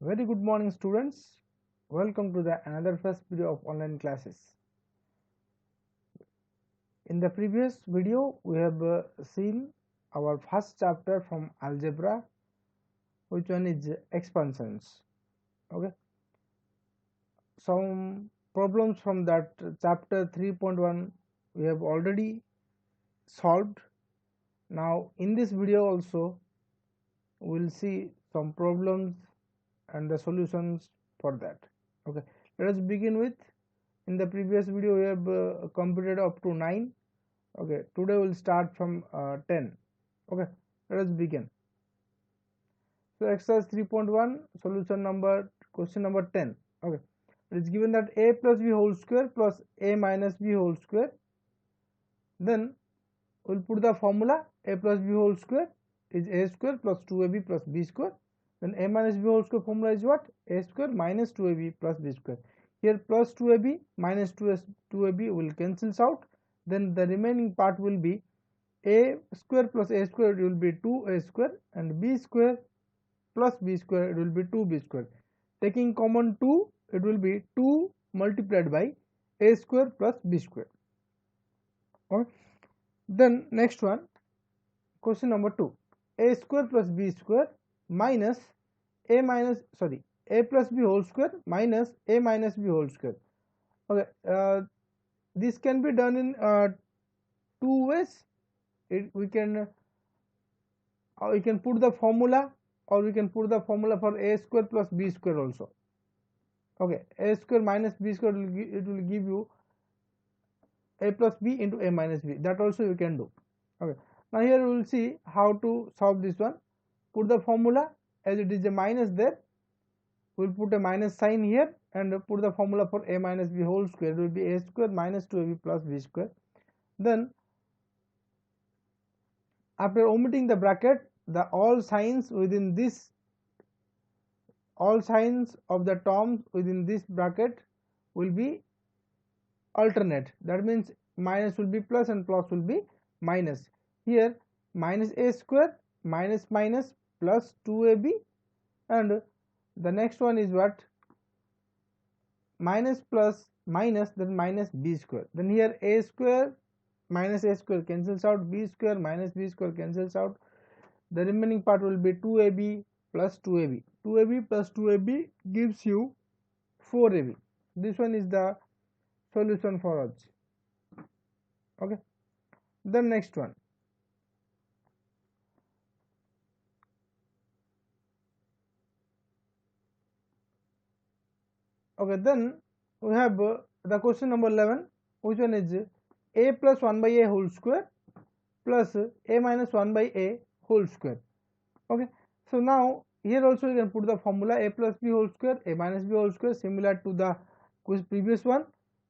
Very good morning, students. Welcome to the another first video of online classes. In the previous video, we have seen our first chapter from algebra, which one is expansions. Okay, some problems from that chapter 3.1 we have already solved. Now, in this video also, we will see some problems and the solutions for that. Okay, let us begin with. In the previous video we have completed up to 9. Okay, today we'll start from 10. Okay, let us begin. So exercise 3.1 solution number question number 10. Okay, it is given that a plus b whole square plus a minus b whole square. Then we'll put the formula a plus b whole square is a square plus 2ab plus b square. Then a minus b whole square formula is what? A square minus 2ab plus b square. Here plus 2ab minus 2ab will cancels out. Then the remaining part will be a square plus a square, it will be 2a square, and b square plus b square, it will be 2b square. Taking common 2, it will be 2 multiplied by a square plus b square. Okay. Then next one, question number 2, a square plus b square minus a plus b whole square minus a minus b whole square. Okay, this can be done in two ways. We can put the formula, or we can put the formula for a square plus b square also. Okay, a square minus b square it will give you a plus b into a minus b. That also you can do. Okay, now here we will see how to solve this one. Put the formula, as it is a minus there, we will put a minus sign here and put the formula for a minus b whole square. It will be a square minus 2ab plus b square. Then after omitting the bracket, the all signs of the terms within this bracket will be alternate. That means minus will be plus and plus will be minus. Here minus a square minus minus plus 2ab, and the next one is what? Minus plus minus, then minus b square. Then here a square minus a square cancels out, b square minus b square cancels out. The remaining part will be 2ab plus 2ab. 2ab plus 2ab gives you 4ab. This one is the solution for us. Okay, the next one, okay, then we have the question number 11, which one is a plus 1 by a whole square plus a minus 1 by a whole square. Okay, so now here also you can put the formula a plus b whole square, a minus b whole square, similar to the previous one.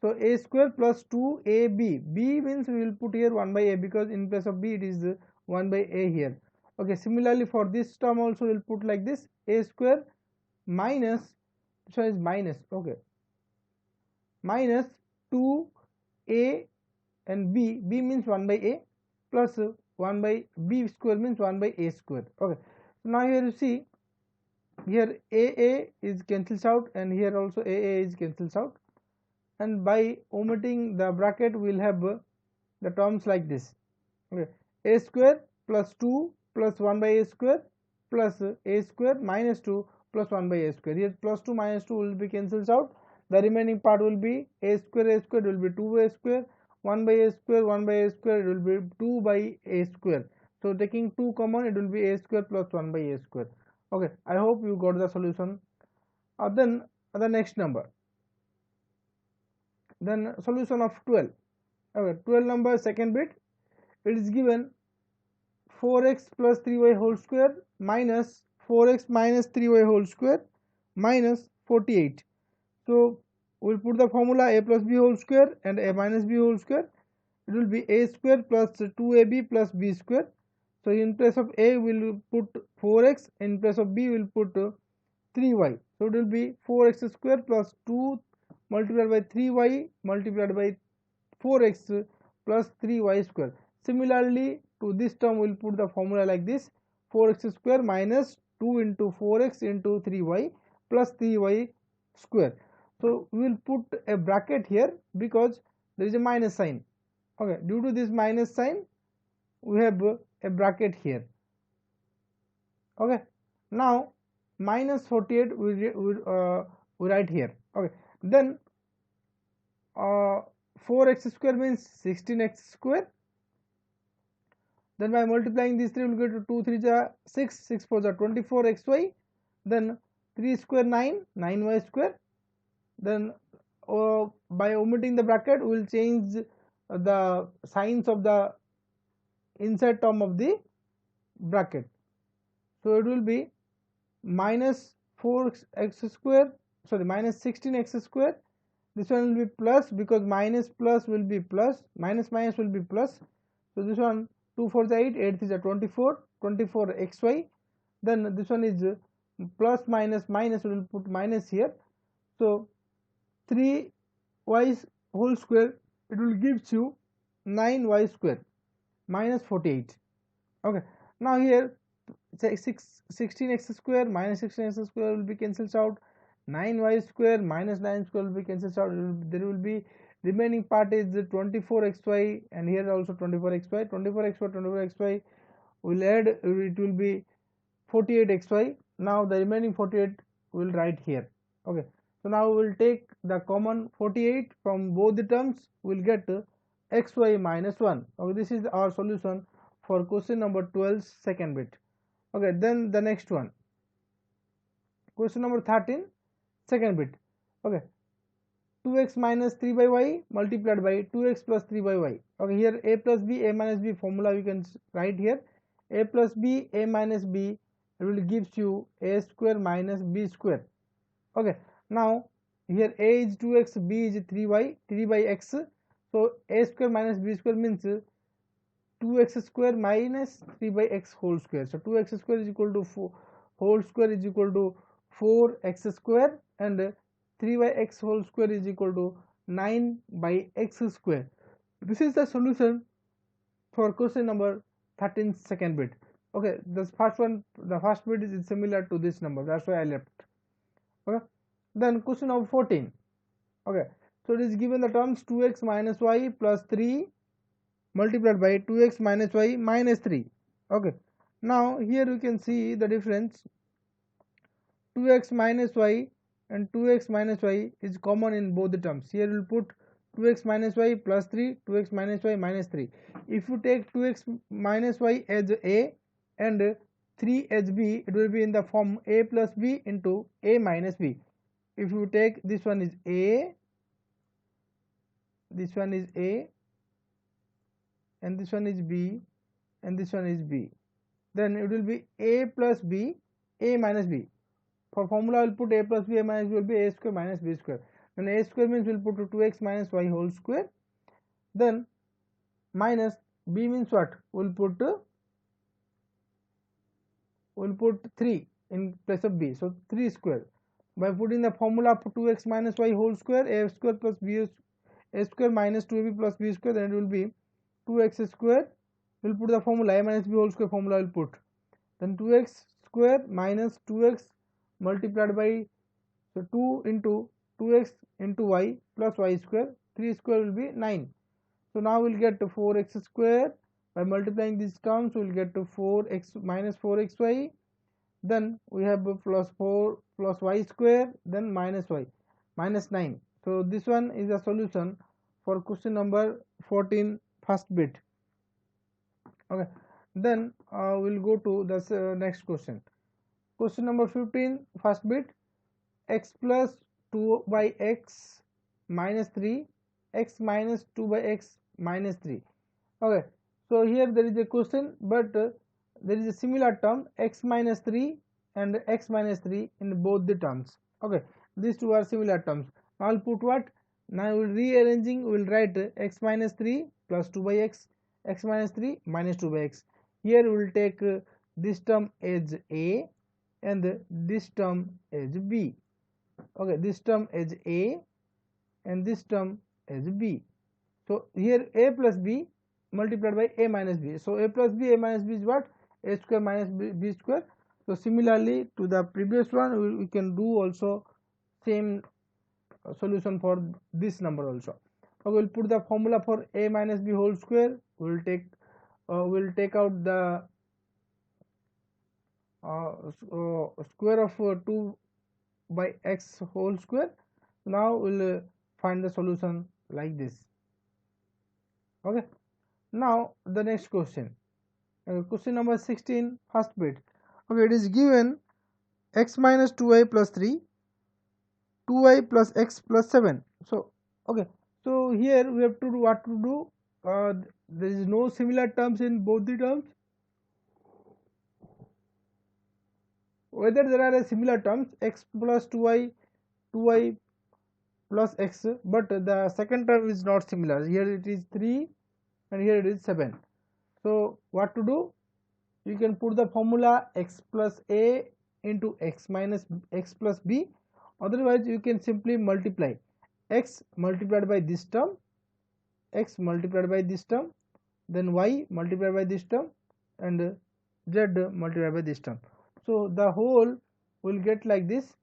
So a square plus 2ab, b means we will put here 1 by a, because in place of b it is 1 by a here. Okay, similarly for this term also we will put like this, a square minus, this one is minus, okay, minus 2a and b means 1 by a plus 1 by b square means 1 by a square. Okay, so now here you see, here a is cancels out, and here also a is cancels out, and by omitting the bracket we will have the terms like this. Okay, a square plus 2 plus 1 by a square plus a square minus 2 plus 1 by a square. Here plus 2 minus 2 will be cancels out. The remaining part will be a square will be 2a square, 1 by a square, 1 by a square, it will be 2 by a square. So taking 2 common, it will be a square plus 1 by a square. Okay, I hope you got the solution. Then the next number, then solution of 12. Okay, 12 number second bit, it is given 4x plus 3y whole square minus 4x minus 3y whole square minus 48. So we'll put the formula a plus b whole square and a minus b whole square. It will be a square plus 2ab plus b square. So in place of a we will put 4x, in place of b we will put 3y. So it will be 4x square plus 2 multiplied by 3y multiplied by 4x plus 3y square. Similarly to this term we will put the formula like this, 4x square minus 2 into 4x into 3y plus 3y square. So we will put a bracket here because there is a minus sign. Okay, due to this minus sign we have a bracket here. Okay, now minus 48 we write here. Okay, then 4x square means 16x square. Then by multiplying these three, we will get to 2 3 are 6, 6 4 are 24xy. Then 3 square 9, 9y square. Then by omitting the bracket, we will change the signs of the inside term of the bracket. So it will be minus 4x square, sorry, minus 16x square. This one will be plus because minus plus will be plus, minus minus will be plus. So this one 2 4 is 8, 8 is 24, 24xy. Then this one is plus minus minus, we will put minus here. So 3y whole square, it will gives you 9y square minus 48. Okay, now here 16x square minus 16x square will be cancelled out, 9y square minus 9 square will be cancelled out. There will be remaining part is 24xy, and here also 24xy, 24xy will add, it will be 48xy. Now the remaining 48 will write here. Okay, so now we will take the common 48 from both the terms, we will get xy minus 1. Okay, this is our solution for question number 12, second bit. Okay, then the next one, question number 13, second bit. Okay, 2x minus 3 by y multiplied by 2x plus 3 by y. Okay, here a plus b, a minus b formula you can write here. A plus b, a minus b, it will gives you a square minus b square. Okay, now here a is 2x, b is 3y, 3 by x. So a square minus b square means 2x square minus 3 by x whole square. So 2x square is equal to 4 whole square is equal to 4x square, and 3 by x whole square is equal to 9 by x square. This is the solution for question number 13, second bit. Okay, the first one, the first bit is similar to this number, that's why I left. Okay, then question number 14. Okay, so it is given the terms 2x minus y plus 3 multiplied by 2x minus y minus 3. Okay, now here you can see the difference. 2x minus y and 2x minus y is common in both the terms. Here we will put 2x minus y plus 3, 2x minus y minus 3. If you take 2x minus y as a and 3 as b, it will be in the form a plus b into a minus b. If you take this one is a, this one is a, and this one is b, and this one is b, then it will be a plus b, a minus b. For formula I will put a plus b, a minus b will be a square minus b square. Then a square means we will put 2x minus y whole square. Then minus b means what? We will put 3 in place of b, so 3 square. By putting the formula of 2x minus y whole square, a square plus b, a square minus 2ab plus b square, then it will be 2x square. We will put the formula a minus b whole square formula will put. Then 2x square minus 2x multiplied by, so 2 into 2x into y plus y square, 3 square will be 9. So now we will get to 4x square. By multiplying these terms we will get to 4x minus 4xy. Then we have plus 4 plus y square, then minus y minus 9. So this one is a solution for question number 14, first bit. Okay, then we'll go to the next question. Question number 15, first bit. X plus 2 by x minus 3, x minus 2 by x minus 3. Okay, so here there is a question, but there is a similar term x minus 3 and x minus 3 in both the terms. Okay, these two are similar terms. Now I'll put what? Now we'll rearranging, we will write x minus 3 plus 2 by x, x minus 3 minus 2 by x. Here we will take this term as a and this term as b. Okay, this term as a and this term as b. So here a plus b multiplied by a minus b. So a plus b, a minus b is what? A square minus b square. So similarly to the previous one, we can do also same solution for this number also. So we'll put the formula for a minus b whole square. We'll take out the square of 2 by x whole square. Now we'll find the solution like this. Okay, now the next question, question number 16, first bit. Okay, it is given x minus 2y plus 3, 2y plus x plus 7. So okay, so here we have to do what to do. There is no similar terms in both the terms. Whether there are a similar terms x plus 2y, 2y plus x, but the second term is not similar. Here it is 3 and here it is 7. So what to do? You can put the formula x plus a into x minus x plus b. Otherwise you can simply multiply x multiplied by this term, x multiplied by this term, then y multiplied by this term, and z multiplied by this term. So the whole will get like this: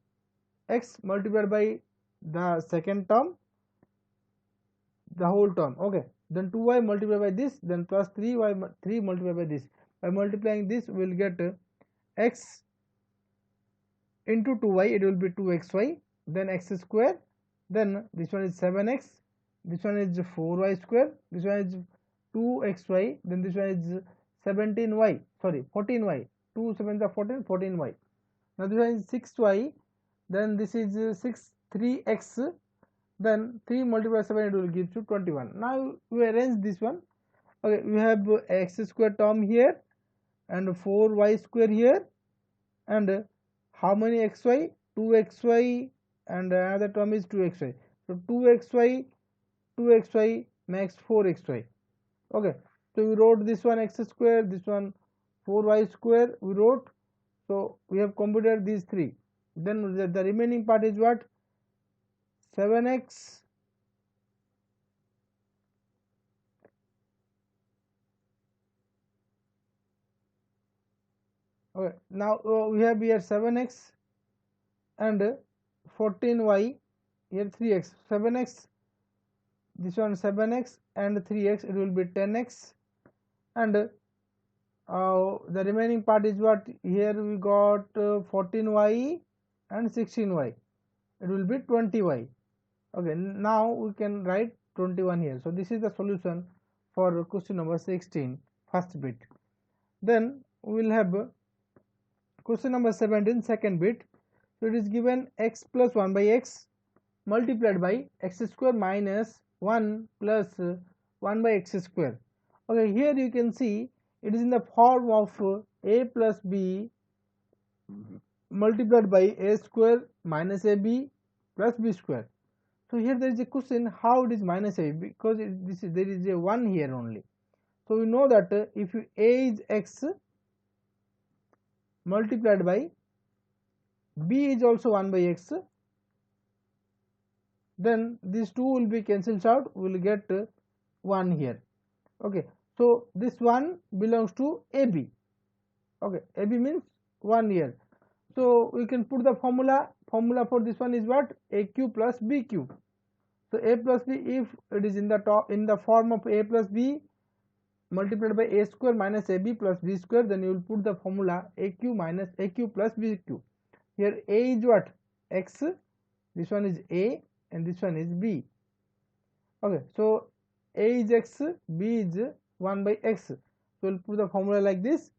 x multiplied by the second term, the whole term, okay, then 2y multiplied by this, then plus 3y 3 multiplied by this. By multiplying this we will get x into 2y, it will be 2xy, then x square, then this one is 7x, this one is 4y square, this one is 2xy, then this one is 17y, sorry 14y, 2 7 are 14, 14y. Now this one is 6y, then this is 3x, then 3 multiplied by 7, it will give you 21. Now we arrange this one. Okay, we have x square term here and 4y square here, and how many xy? 2xy, and another term is 2xy. So 2xy makes 4xy. Okay, so we wrote this one x square, this one 4y square we wrote. So we have computed these three. Then the remaining part is what? 7x okay, now we have here 7x and 14y, here 3x, 7x, this one 7x and 3x, it will be 10x, and the remaining part is what? Here we got 14y and 16y, it will be 20y. Okay, now we can write 21 here. So this is the solution for question number 16, first bit. Then we will have question number 17, second bit. So it is given x plus 1 by x multiplied by x square minus 1 plus 1 by x square. Okay, here you can see it is in the form of a plus b multiplied by a square minus ab plus b square. So here there is a question, how it is minus a, because there is a 1 here only. So we know that if a is x multiplied by b is also 1 by x, then these two will be cancelled out, we will get 1 here. Okay, so this 1 belongs to ab. Okay, ab means 1 here. So we can put the formula for this one is what? aq plus bq. So a plus b, if it is in the form of a plus b multiplied by a square minus ab plus b square, then you will put the formula aq minus aq plus bq. Here a is what? X, this one is a and this one is b. Okay, so a is x, b is 1 by x. So we'll put the formula like this.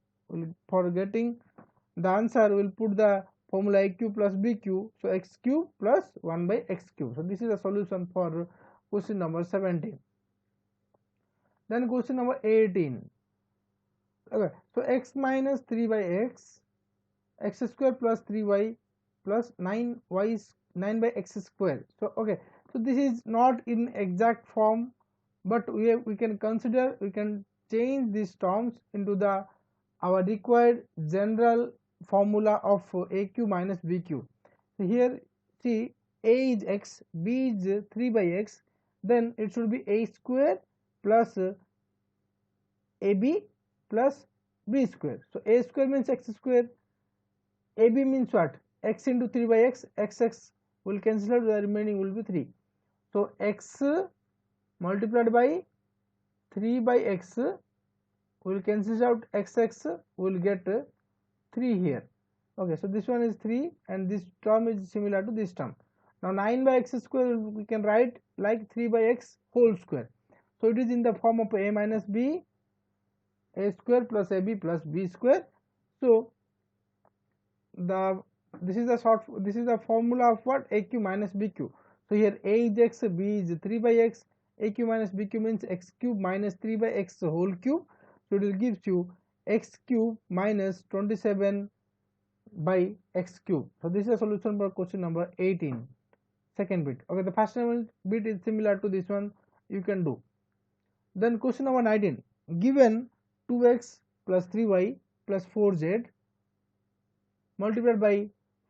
For getting the answer, we'll put the formula aq plus bq, so x cube plus 1 by x cube. So this is the solution for question number 17. Then question number 18. Okay, so x minus 3 by x square plus 3y plus 9 by x square. So okay, so this is not in exact form, but we can consider, we can change these terms into the our required general formula of aq minus bq. So here see, a is x, b is 3 by x, then it should be a square plus ab plus b square. So a square means x square, AB means what? X into 3 by x, x will cancel out, the remaining will be 3. So x multiplied by 3 by x will cancel out, x will get 3 here. Okay, so this one is 3 and this term is similar to this term. Now 9 by x square we can write like 3 by x whole square. So it is in the form of a minus b, a square plus ab plus b square. So this is the formula of what? AQ minus BQ. So here a is x, b is 3 by x, AQ minus BQ means x cube minus 3 by x whole cube. So it will gives you x cube minus 27 by x cube. So this is a solution for question number 18, second bit. Okay, the first bit is similar to this one, you can do. Then question number 19, given 2x plus 3y plus 4z multiplied by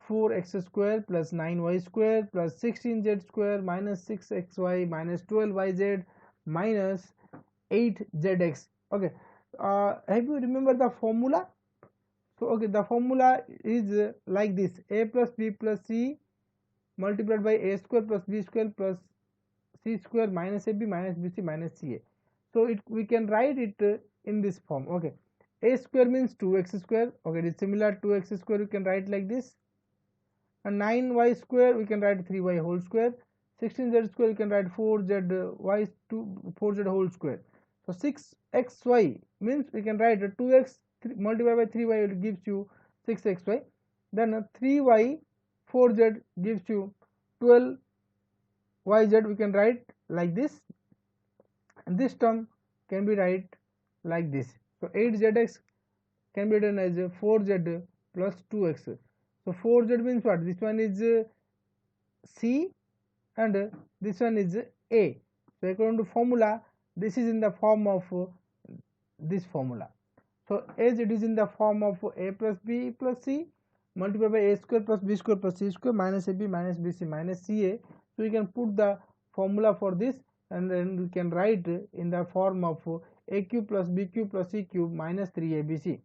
4x square plus 9y square plus 16z square minus 6xy minus 12yz minus 8zx. Okay, have you remember the formula? So okay, the formula is like this: a plus b plus c multiplied by a square plus b square plus c square minus ab minus bc minus ca. So we can write it in this form. Okay, a square means 2x square. Okay, it is similar to x square, you can write like this. And 9y square we can write 3y whole square. 16z square you can write 4z whole square. So 6xy means we can write 2x multiplied by 3y, it gives you 6xy. Then 3y 4z gives you 12yz, we can write like this, and this term can be write like this. So 8zx can be written as 4z plus 2x. So 4z means what? This one is c and this one is a. So according to formula, this is in the form of this formula. So as it is in the form of a plus b plus c multiplied by a square plus b square plus c square minus ab minus bc minus ca. So we can put the formula for this, and then we can write in the form of a cube plus b cube plus c cube minus 3abc.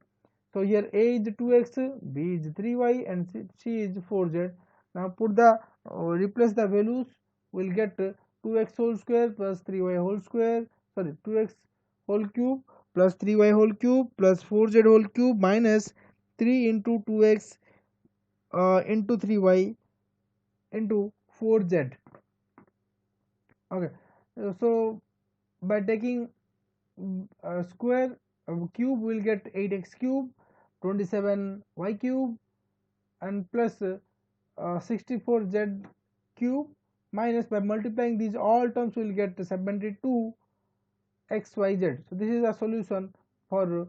So here a is 2x, b is 3y, and c is 4z. Now put the replace the values, we'll get 2x whole square plus 3y whole square, sorry, 2x whole cube plus 3y whole cube plus 4z whole cube minus 3 into 2x into 3y into 4z. Okay, so by taking square cube, we'll get 8x cube, 27y cube, and plus 64z cube, minus by multiplying these all terms we'll get 72 xyz. So this is a solution for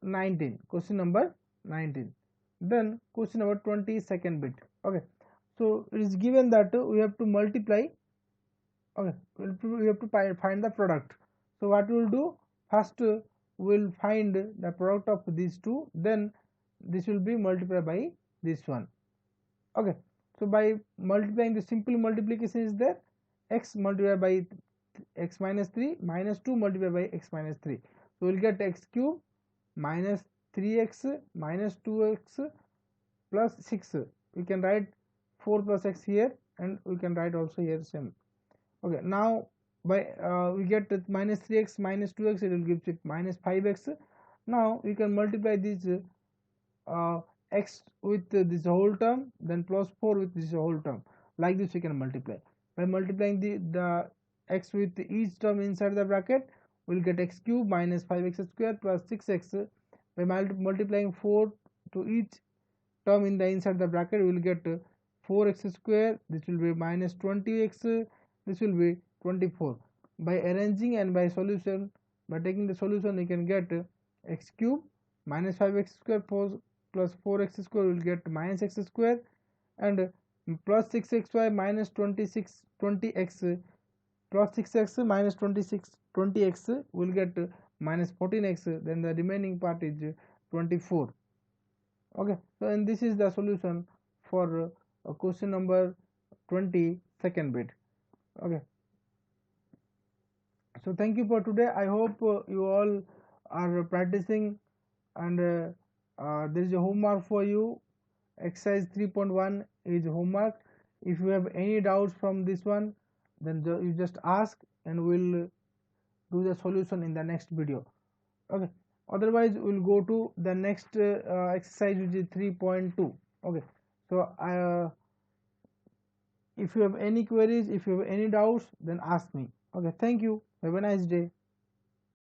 19, question number 19. Then question number 20, second bit. Okay, so it is given that we have to multiply. Okay, we have to find the product. So what we will do, first we'll find the product of these two, then this will be multiplied by this one. Okay, so by multiplying, the simple multiplication is there, x multiplied by x minus 3 minus 2 multiplied by x minus 3. So we'll get x cube minus 3x minus 2x plus 6. We can write 4 plus x here, and we can write also here same. Okay, now by we get minus 3x minus 2x, it will give it minus 5x. Now we can multiply this x with this whole term, then plus 4 with this whole term. Like this we can multiply. By multiplying the x with each term inside the bracket, we will get x cube minus 5x square plus 6x. By multiplying 4 to each term in the inside the bracket, we will get 4x square. This will be minus 20x. This will be 24. By arranging and by solution, by taking the solution, you can get x cube minus 5x square plus 4x square will get minus x square, and plus 6xy minus 20x plus 6x minus 20x will get minus 14x. Then the remaining part is 24. Okay, so and this is the solution for question number 20, second bit. Okay, so thank you for today. I hope you all are practicing, and there is a homework for you. exercise 3.1 is homework. If you have any doubts from this one, then you just ask and we'll do the solution in the next video. Okay, otherwise we'll go to the next exercise, which is 3.2. okay, so if you have any queries, if you have any doubts, then ask me. Okay, thank you, have a nice day.